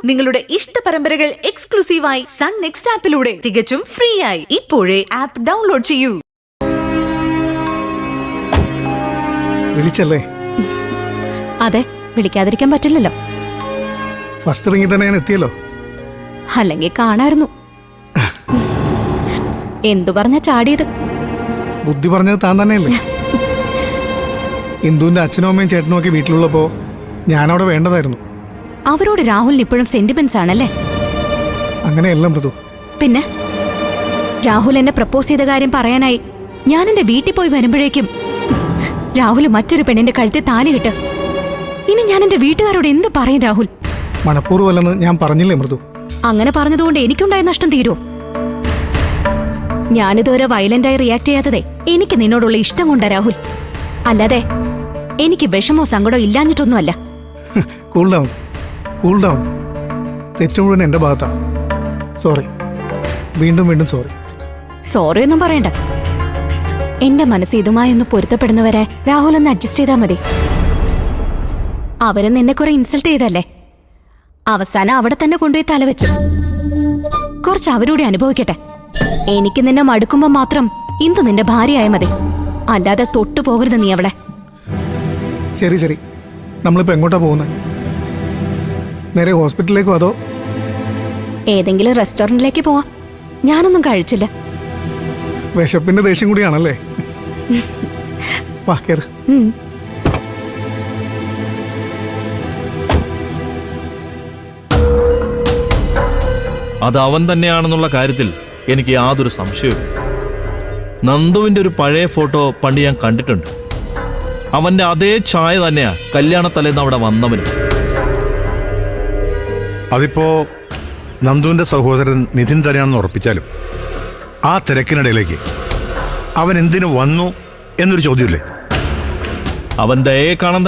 നിങ്ങളുടെ ഇഷ്ട പരമ്പരകൾ എക്സ്ക്ലൂസീവായി സൺ നെക്സ്റ്റ് ആപ്പിലൂടെ തികച്ചും ഫ്രീ ആയി ഇപ്പോഴേ ആപ്പ് ഡൗൺലോഡ് ചെയ്യൂ. വിളിച്ചല്ലേ? അതെ, വിളിക്കാതിരിക്കാൻ പറ്റില്ലല്ലോ. ഫസ്റ്റ് റിംഗിൽ തന്നെ ഞാൻ എത്തിയല്ലോ. അല്ലെങ്കിൽ കാണായിരുന്നു. എന്തു പറഞ്ഞ ചാടിയത്? ബുദ്ധി പറഞ്ഞത് താൻ തന്നെയല്ലേ? ഇന്ദുവിന്റെ അച്ഛനും അമ്മയും ചേട്ടനും ഒക്കെ വീട്ടിലുള്ളപ്പോ ഞാനവിടെ വേണ്ടതായിരുന്നു. അവരോട് രാഹുലിന് ഇപ്പോഴും സെന്റിമെന്റ്സ് ആണല്ലേ? അങ്ങനെയല്ല മൃദു. പിന്നെ രാഹുൽ എന്നെ പ്രപ്പോസ് ചെയ്ത കാര്യം പറയാനായി ഞാൻ എന്റെ വീട്ടിൽ പോയി വരുമ്പോഴേക്കും രാഹുൽ മറ്റൊരു പെണ്ണിന്റെ കഴുത്തിൽ താലി കിട്ട്. ഇനി ഞാൻ എന്റെ വീട്ടുകാരോട് എന്ത് പറയും രാഹുൽ? മനഃപൂർവ്വമല്ലെന്ന് ഞാൻ പറഞ്ഞില്ലേ മൃദു? അങ്ങനെ പറഞ്ഞതുകൊണ്ട് എനിക്കുണ്ടായ നഷ്ടം തീരോ? ഞാനിതുവരെ വയലന്റായി റിയാക്ട് ചെയ്യാത്തതേ എനിക്ക് നിന്നോടുള്ള ഇഷ്ടം കൊണ്ടാ രാഹുൽ, അല്ലാതെ എനിക്ക് വിഷമോ സങ്കടമോ ഇല്ലാഞ്ഞിട്ടൊന്നുമല്ല. Cool down, cool down. തെറ്റു മുഴുവൻ എന്റെ ഭാഗത്താ. സോറി, വീണ്ടും വീണ്ടും സോറി. സോറി ഒന്നും പറയണ്ട. എന്റെ മനസ്സ് ഇതുമായി ഒന്ന് പൊരുത്തപ്പെടുന്നവരെ രാഹുൽ ഒന്ന് അഡ്ജസ്റ്റ് ചെയ്താൽ മതി. അവരും നിന്നെ കുറെ ഇൻസൾട്ട് ചെയ്തല്ലേ, അവസാനം അവിടെ തന്നെ കൊണ്ടുപോയി തലവെച്ചു. കുറച്ച് അവരോടെ അനുഭവിക്കട്ടെ. എനിക്ക് നിന്നെ മടുക്കുമ്പോ മാത്രം ഇന്ദു നിന്റെ ഭാര്യയായ മതി, അല്ലാതെ തൊട്ടു പോകരുത് നീ അവളെ. ശരി ശരി, നമ്മളിപ്പോ എങ്ങോട്ടാ പോകുന്നത്? നേരെ ഹോസ്പിറ്റലിലേക്കോ അതോ ഏതെങ്കിലും റെസ്റ്റോറന്റിലേക്ക് പോവാം. ഞാനൊന്നും കഴിച്ചില്ല. വിശപ്പിന്റെ ദേഷ്യം കൂടിയാണല്ലേ? വാ കേറ്. അത് അവൻ തന്നെയാണെന്നുള്ള കാര്യത്തിൽ എനിക്ക് യാതൊരു സംശയവും. നന്ദുവിന്റെ ഒരു പഴയ ഫോട്ടോ പണ്ട് ഞാൻ കണ്ടിട്ടുണ്ട്. അവന്റെ അതേ ഛായ തന്നെയാ കല്യാണത്തലേന്ന് അവിടെ വന്നവനും. അതിപ്പോ നന്ദുവിന്റെ സഹോദരൻ നിതിൻ തന്നെയാണെന്ന് ഉറപ്പിച്ചാലും ആ തിരക്കിനിടയിലേക്ക് അവൻ എന്തിനു വന്നു എന്നൊരു ചോദ്യമില്ലേ? അവൻ ദയയെ കാണാൻ